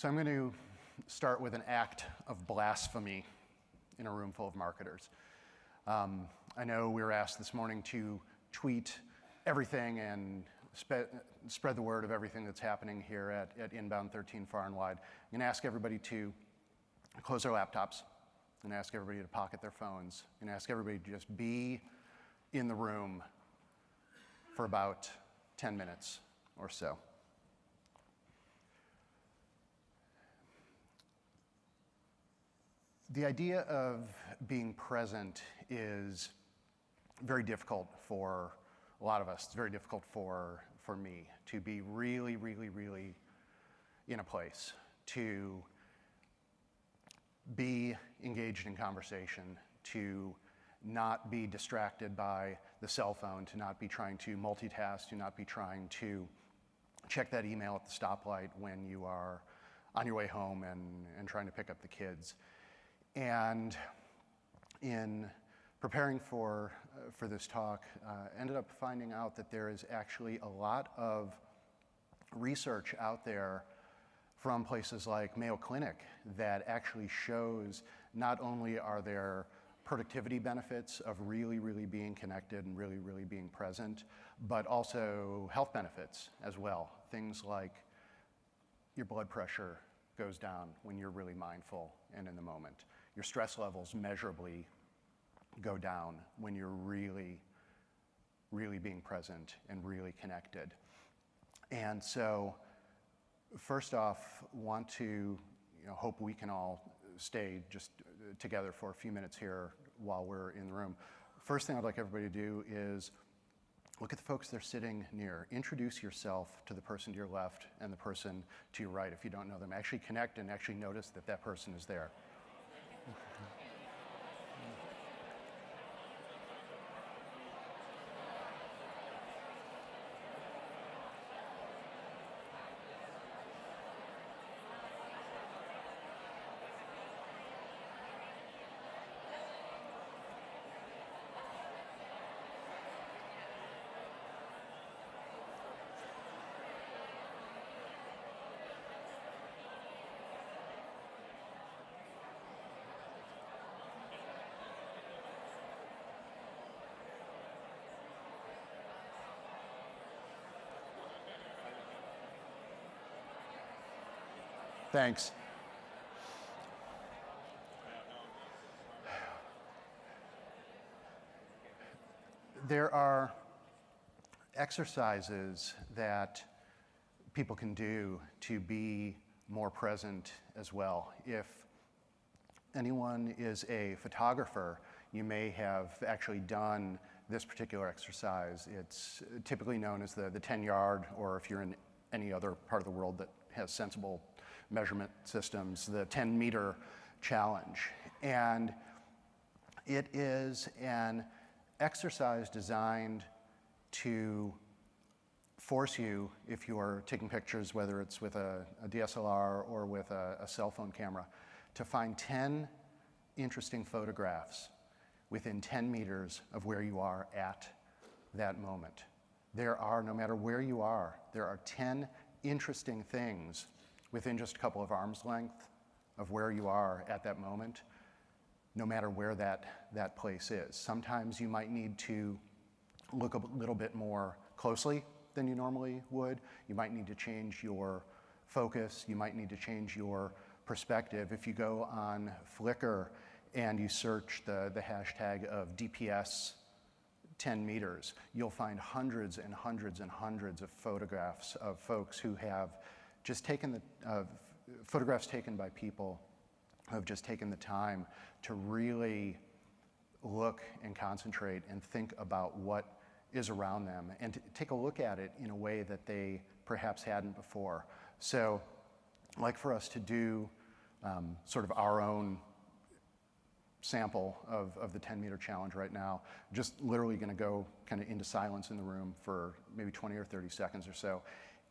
So I'm going to start with an act of blasphemy in a room full of marketers. I know we were asked this morning to tweet everything and spread the word of everything that's happening here at Inbound 13 Far and Wide. I'm going to ask everybody to close their laptops. I'm going to ask everybody to pocket their phones. I'm going to ask everybody to just be in the room for about 10 minutes or so. The idea of being present is very difficult for a lot of us. It's very difficult for me to be really in a place, to be engaged in conversation, to not be distracted by the cell phone, to not be trying to multitask, to not be trying to check that email at the stoplight when you are on your way home and trying to pick up the kids. And in preparing for this talk, ended up finding out that there is actually a lot of research out there from places like Mayo Clinic that actually shows not only are there productivity benefits of really being connected and really being present, but also health benefits as well. Things like your blood pressure goes down when you're really mindful and in the moment. Your stress levels measurably go down when you're really being present and really connected. And so, first off, want to hope we can all stay just together for a few minutes here while we're in the room. First thing I'd like everybody to do is look at the folks they're sitting near. Introduce yourself to the person to your left and the person to your right if you don't know them. Actually connect and actually notice that that person is there. Thanks. There are exercises that people can do to be more present as well. If anyone is a photographer, you may have actually done this particular exercise. It's typically known as the 10-yard, or if you're in any other part of the world that has sensible measurement systems, the 10-meter challenge. And it is an exercise designed to force you, if you are taking pictures, whether it's with a DSLR or with a cell phone camera, to find 10 interesting photographs within 10 meters of where you are at that moment. There are, no matter where you are, there are 10 interesting things within just a couple of arm's length of where you are at that moment, no matter where that place is. Sometimes you might need to look a little bit more closely than you normally would. You might need to change your focus. You might need to change your perspective. If you go on Flickr and you search the hashtag of DPS 10 meters, you'll find hundreds and hundreds and hundreds of photographs of folks who have just taken photographs taken by people who have just taken the time to really look and concentrate and think about what is around them and to take a look at it in a way that they perhaps hadn't before. So I'd like for us to do sort of our own sample of the 10-meter challenge right now. Just literally going to go kind of into silence in the room for maybe 20 or 30 seconds or so,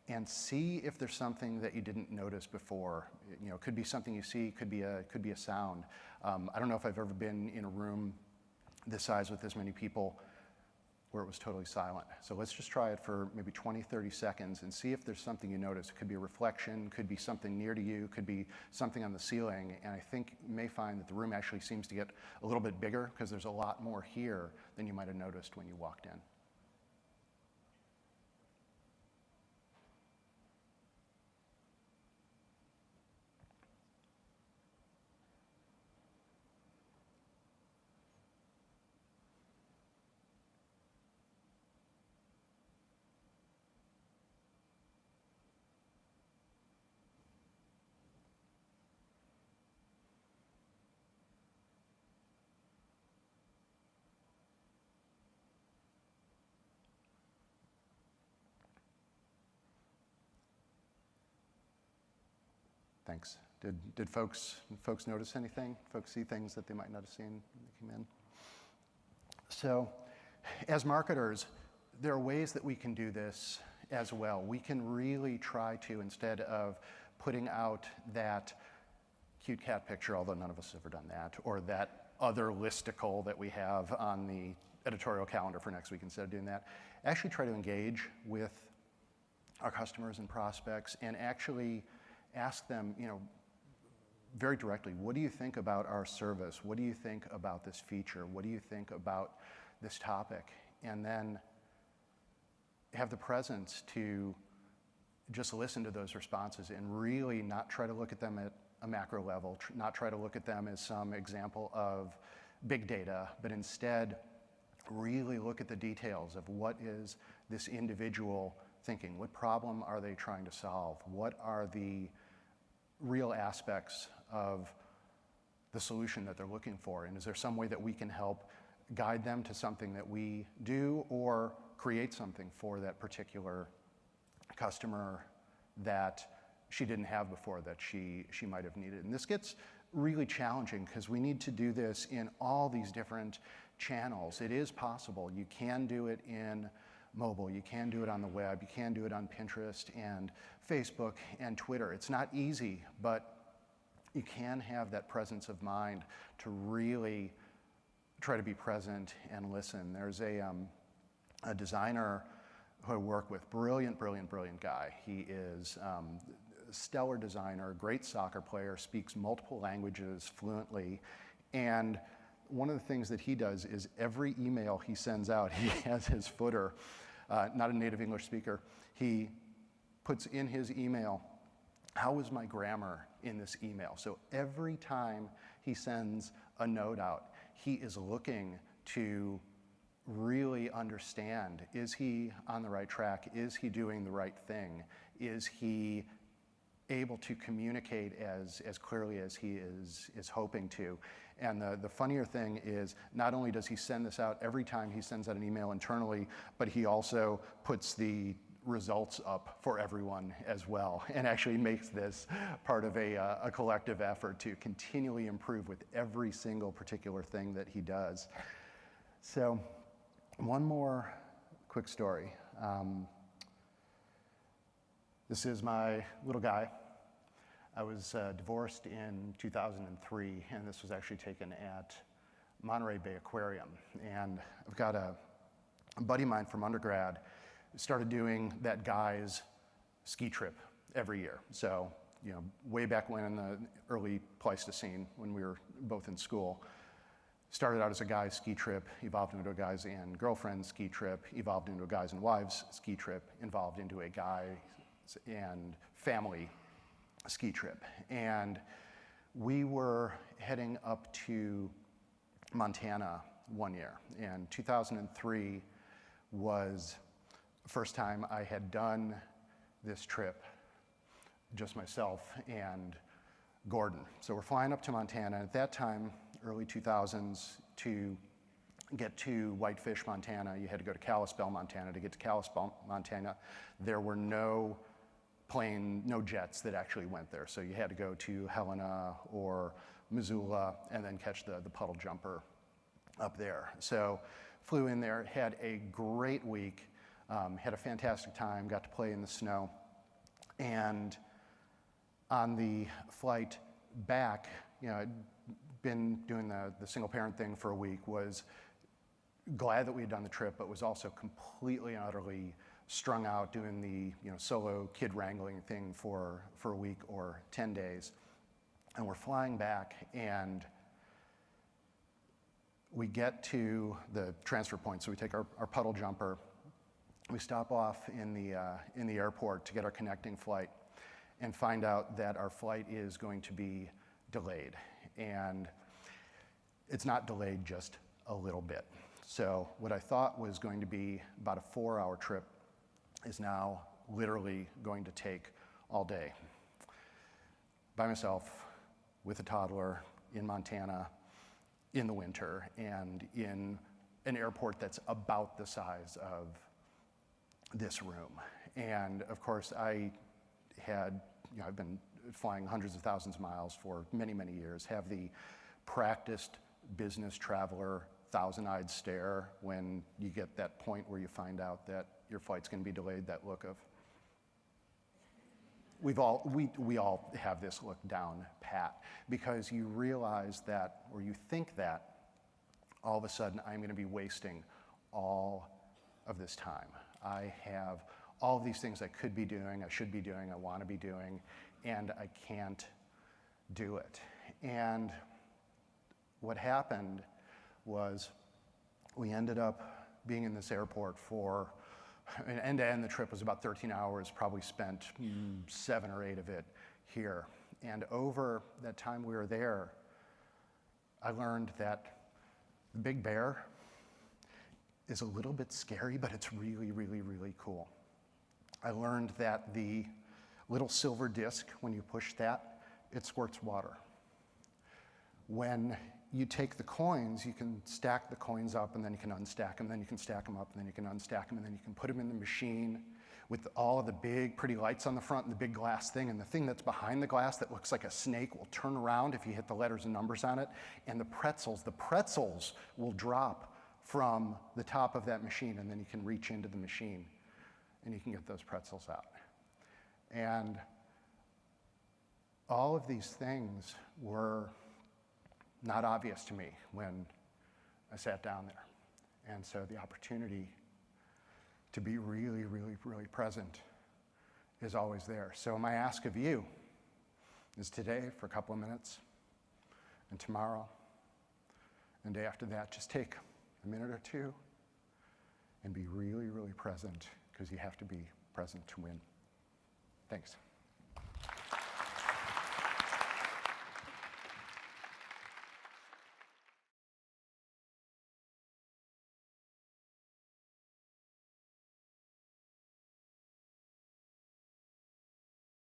and see if there's something that you didn't notice before. It could be something you see, could be a sound. I don't know if I've ever been in a room this size with this many people where it was totally silent. So let's just try it for maybe 20, 30 seconds and see if there's something you notice. It could be a reflection, could be something near to you, could be something on the ceiling. And I think you may find that the room actually seems to get a little bit bigger because there's a lot more here than you might have noticed when you walked in. Thanks. Did folks notice anything? Folks see things that they might not have seen when they came in? So, as marketers, there are ways that we can do this as well. We can really try to, instead of putting out that cute cat picture, although none of us have ever done that, or that other listicle that we have on the editorial calendar for next week, instead of doing that, actually try to engage with our customers and prospects and actually ask them, very directly, what do you think about our service? What do you think about this feature? What do you think about this topic? And then have the presence to just listen to those responses and really not try to look at them at a macro level, not try to look at them as some example of big data, but instead really look at the details of what is this individual thinking? What problem are they trying to solve? What are the real aspects of the solution that they're looking for? And is there some way that we can help guide them to something that we do or create something for that particular customer that she didn't have before that she might have needed? And this gets really challenging because we need to do this in all these different channels. It is possible. You can do it in mobile, you can do it on the web, you can do it on Pinterest and Facebook and Twitter. It's not easy, but you can have that presence of mind to really try to be present and listen. There's a designer who I work with, brilliant guy. He is a stellar designer, great soccer player, speaks multiple languages fluently, and one of the things that he does is every email he sends out, he has his footer, not a native English speaker, he puts in his email, how is my grammar in this email? So every time he sends a note out, he is looking to really understand, is he on the right track? Is he doing the right thing? Is he able to communicate as clearly as he is hoping to? And the funnier thing is, not only does he send this out every time he sends out an email internally, but he also puts the results up for everyone as well, and actually makes this part of a collective effort to continually improve with every single particular thing that he does. So, one more quick story. This is my little guy. I was divorced in 2003, and this was actually taken at Monterey Bay Aquarium. And I've got a buddy of mine from undergrad who started doing that guy's ski trip every year. So, way back when in the early Pleistocene, when we were both in school, started out as a guy's ski trip, evolved into a guys and girlfriends ski trip, evolved into a guys and wives ski trip, evolved into a guys and family ski trip. And we were heading up to Montana one year, and 2003 was the first time I had done this trip, just myself and Gordon. So we're flying up to Montana. At that time, early 2000s, to get to Whitefish, Montana, you had to go to Kalispell, Montana. To get to Kalispell, Montana, there were no jets that actually went there. So you had to go to Helena or Missoula and then catch the puddle jumper up there. So flew in there, had a great week, had a fantastic time, got to play in the snow. And on the flight back, I'd been doing the single parent thing for a week, was glad that we had done the trip, but was also completely and utterly strung out doing the solo kid wrangling thing for a week or 10 days. And we're flying back, and we get to the transfer point. So we take our puddle jumper. We stop off in the airport to get our connecting flight and find out that our flight is going to be delayed. And it's not delayed just a little bit. So what I thought was going to be about a 4-hour trip is now literally going to take all day. By myself, with a toddler, in Montana, in the winter, and in an airport that's about the size of this room. And of course, I've been flying hundreds of thousands of miles for many, many years, have the practiced business traveler thousand-eyed stare when you get that point where you find out that your flight's going to be delayed, that look of, we all have this look down pat, because you realize that, or you think that, all of a sudden I'm going to be wasting all of this time. I have all of these things I could be doing, I should be doing, I want to be doing, and I can't do it. And what happened was we ended up being in this airport for, end to end the trip was about 13 hours, probably spent 7 or 8 of it here. And over that time we were there, I learned that the Big Bear is a little bit scary, but it's really, really, really cool. I learned that the little silver disc, when you push that, it squirts water. When you take the coins, you can stack the coins up, and then you can unstack them, then you can stack them up, and then you can unstack them, and then you can put them in the machine with all of the big, pretty lights on the front and the big glass thing, and the thing that's behind the glass that looks like a snake will turn around if you hit the letters and numbers on it, and the pretzels will drop from the top of that machine, and then you can reach into the machine, and you can get those pretzels out. And all of these things were not obvious to me when I sat down there. And so the opportunity to be really, really, really present is always there. So my ask of you is today for a couple of minutes, and tomorrow, and day after that, just take a minute or two and be really, really present, because you have to be present to win. Thanks.